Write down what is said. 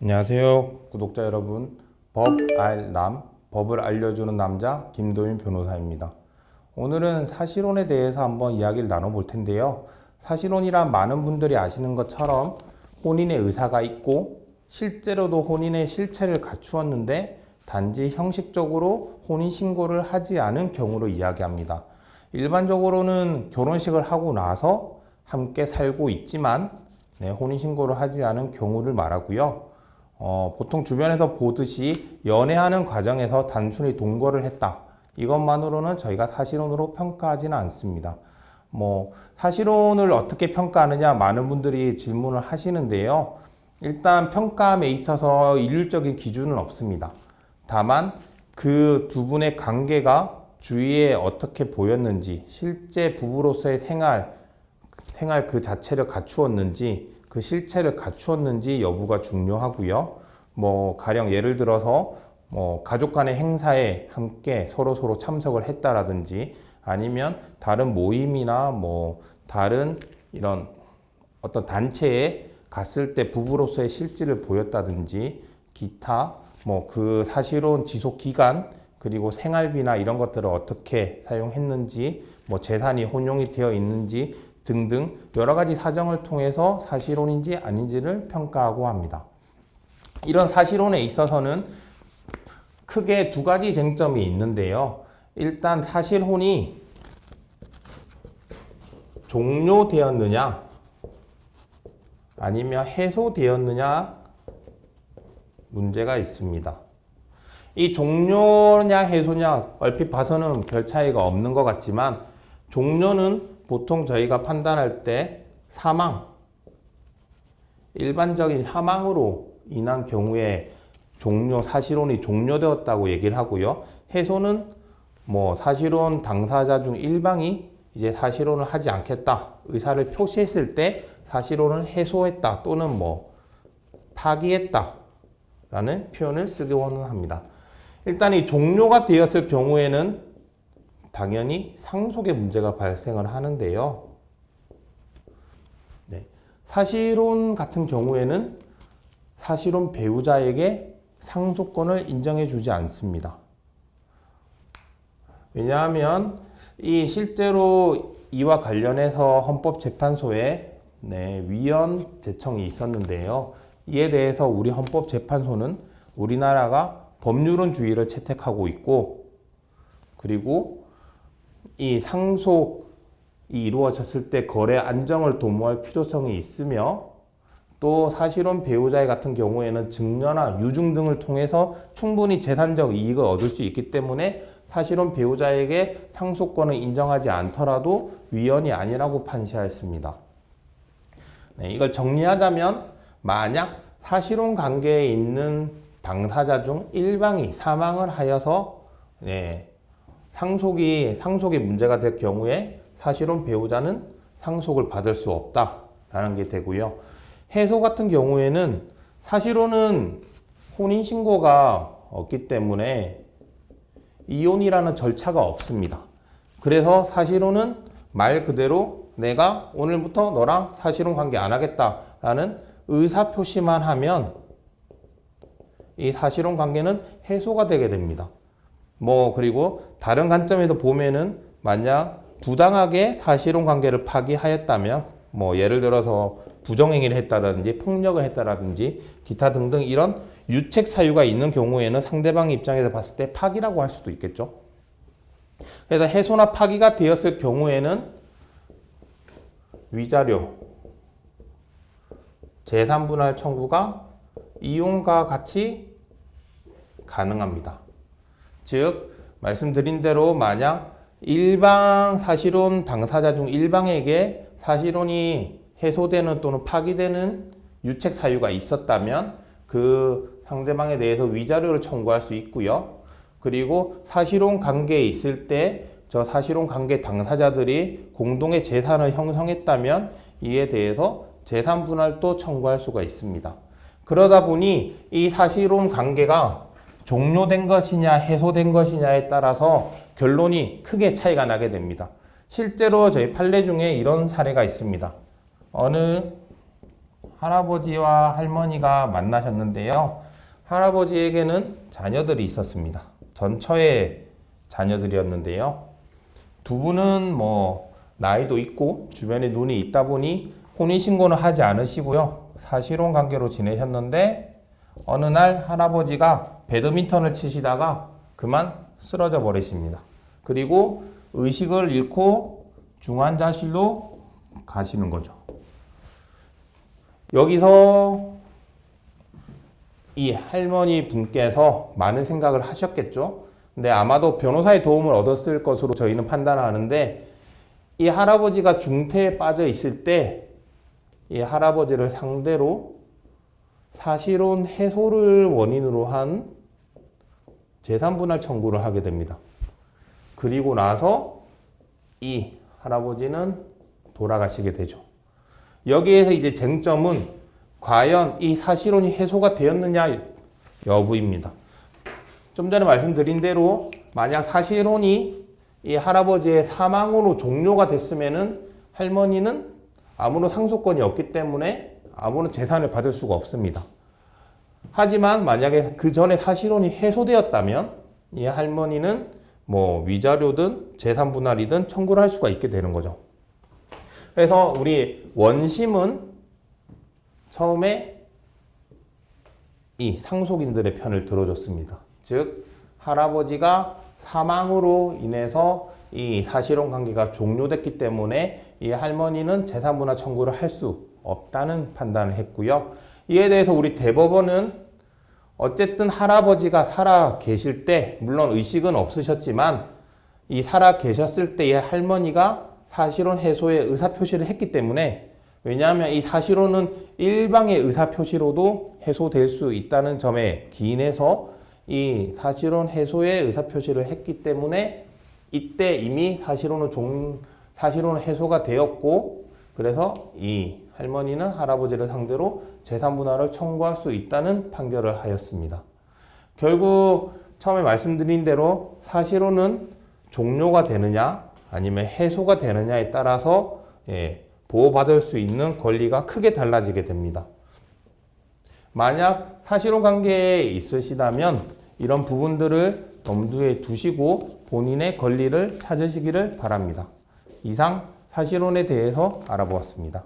안녕하세요, 구독자 여러분. 법을 알려주는 남자 김도윤 변호사입니다. 오늘은 사실혼에 대해서 한번 이야기를 나눠볼 텐데요. 사실혼이란 많은 분들이 아시는 것처럼 혼인의 의사가 있고 실제로도 혼인의 실체를 갖추었는데 단지 형식적으로 혼인신고를 하지 않은 경우로 이야기합니다. 일반적으로는 결혼식을 하고 나서 함께 살고 있지만 혼인신고를 하지 않은 경우를 말하고요. 보통 주변에서 보듯이 연애하는 과정에서 단순히 동거를 했다. 이것만으로는 저희가 사실혼으로 평가하지는 않습니다. 사실혼을 어떻게 평가하느냐 많은 분들이 질문을 하시는데요. 일단 평가함에 있어서 일률적인 기준은 없습니다. 다만 그 두 분의 관계가 주위에 어떻게 보였는지, 실제 부부로서의 생활 그 자체를 갖추었는지, 그 실체를 갖추었는지 여부가 중요하고요. 가령 예를 들어서 가족 간의 행사에 함께 서로 참석을 했다라든지, 아니면 다른 모임이나 다른 이런 어떤 단체에 갔을 때 부부로서의 실질을 보였다든지, 기타 그 사실혼 지속 기간, 그리고 생활비나 이런 것들을 어떻게 사용했는지, 재산이 혼용이 되어 있는지 등등 여러 가지 사정을 통해서 사실혼인지 아닌지를 평가하고 합니다. 이런 사실혼에 있어서는 크게 두 가지 쟁점이 있는데요. 일단 사실혼이 종료되었느냐 아니면 해소되었느냐 문제가 있습니다. 이 종료냐 해소냐 얼핏 봐서는 별 차이가 없는 것 같지만, 종료는 보통 저희가 판단할 때 일반적인 사망으로 인한 경우에 사실혼이 종료되었다고 얘기를 하고요. 해소는 사실혼 당사자 중 일방이 이제 사실혼을 하지 않겠다 의사를 표시했을 때 사실혼을 해소했다 또는 파기했다 라는 표현을 쓰곤 합니다. 일단 이 종료가 되었을 경우에는 당연히 상속의 문제가 발생을 하는데요. 사실혼 같은 경우에는 사실혼 배우자에게 상속권을 인정해 주지 않습니다. 왜냐하면 실제로 이와 관련해서 헌법재판소에 위헌 제청이 있었는데요. 이에 대해서 우리 헌법재판소는 우리나라가 법률원주의를 채택하고 있고, 그리고 이 상속이 이루어졌을 때 거래 안정을 도모할 필요성이 있으며, 또 사실혼 배우자 같은 경우에는 증여나 유증 등을 통해서 충분히 재산적 이익을 얻을 수 있기 때문에 사실혼 배우자에게 상속권을 인정하지 않더라도 위헌이 아니라고 판시하였습니다. 이걸 정리하자면, 만약 사실혼 관계에 있는 당사자 중 일방이 사망을 하여서 상속이 문제가 될 경우에 사실혼 배우자는 상속을 받을 수 없다라는 게 되고요. 해소 같은 경우에는 사실혼은 혼인신고가 없기 때문에 이혼이라는 절차가 없습니다. 그래서 사실혼은 말 그대로 내가 오늘부터 너랑 사실혼 관계 안 하겠다라는 의사표시만 하면 이 사실혼 관계는 해소가 되게 됩니다. 그리고 다른 관점에서 보면은 만약 부당하게 사실혼 관계를 파기하였다면, 예를 들어서 부정행위를 했다든지 폭력을 했다든지 기타 등등 이런 유책 사유가 있는 경우에는 상대방 입장에서 봤을 때 파기라고 할 수도 있겠죠. 그래서 해소나 파기가 되었을 경우에는 위자료, 재산분할 청구가 이혼과 같이 가능합니다. 즉 말씀드린 대로 만약 일방 사실혼 당사자 중 일방에게 사실혼이 해소되는 또는 파기되는 유책 사유가 있었다면 그 상대방에 대해서 위자료를 청구할 수 있고요. 그리고 사실혼 관계에 있을 때 저 사실혼 관계 당사자들이 공동의 재산을 형성했다면 이에 대해서 재산 분할도 청구할 수가 있습니다. 그러다 보니 이 사실혼 관계가 종료된 것이냐 해소된 것이냐에 따라서 결론이 크게 차이가 나게 됩니다. 실제로 저희 판례 중에 이런 사례가 있습니다. 어느 할아버지와 할머니가 만나셨는데요. 할아버지에게는 자녀들이 있었습니다. 전처의 자녀들이었는데요. 두 분은 나이도 있고 주변에 눈이 있다 보니 혼인신고는 하지 않으시고요. 사실혼 관계로 지내셨는데 어느 날 할아버지가 배드민턴을 치시다가 그만 쓰러져 버리십니다. 그리고 의식을 잃고 중환자실로 가시는 거죠. 여기서 이 할머니 분께서 많은 생각을 하셨겠죠. 근데 아마도 변호사의 도움을 얻었을 것으로 저희는 판단하는데, 이 할아버지가 중태에 빠져 있을 때 이 할아버지를 상대로 사실혼 해소를 원인으로 한 재산분할 청구를 하게 됩니다. 그리고 나서 이 할아버지는 돌아가시게 되죠. 여기에서 이제 쟁점은 과연 이 사실혼이 해소가 되었느냐 여부입니다. 좀 전에 말씀드린 대로 만약 사실혼이 이 할아버지의 사망으로 종료가 됐으면은 할머니는 아무런 상속권이 없기 때문에 아무런 재산을 받을 수가 없습니다. 하지만 만약에 그 전에 사실혼이 해소되었다면 이 할머니는 위자료든 재산 분할이든 청구를 할 수가 있게 되는 거죠. 그래서 우리 원심은 처음에 이 상속인들의 편을 들어줬습니다. 즉 할아버지가 사망으로 인해서 이 사실혼 관계가 종료됐기 때문에 이 할머니는 재산 분할 청구를 할 수 없다는 판단을 했고요. 이에 대해서 우리 대법원은 어쨌든 할아버지가 살아 계실 때, 물론 의식은 없으셨지만 이 살아 계셨을 때의 할머니가 사실혼 해소의 의사표시를 했기 때문에, 왜냐하면 이 사실혼은 일방의 의사표시로도 해소될 수 있다는 점에 기인해서 이 사실혼 해소의 의사표시를 했기 때문에 이때 이미 사실혼은 해소가 되었고, 그래서 이 할머니는 할아버지를 상대로 재산분할을 청구할 수 있다는 판결을 하였습니다. 결국 처음에 말씀드린 대로 사실혼은 종료가 되느냐 아니면 해소가 되느냐에 따라서 보호받을 수 있는 권리가 크게 달라지게 됩니다. 만약 사실혼 관계에 있으시다면 이런 부분들을 염두에 두시고 본인의 권리를 찾으시기를 바랍니다. 이상 사실혼에 대해서 알아보았습니다.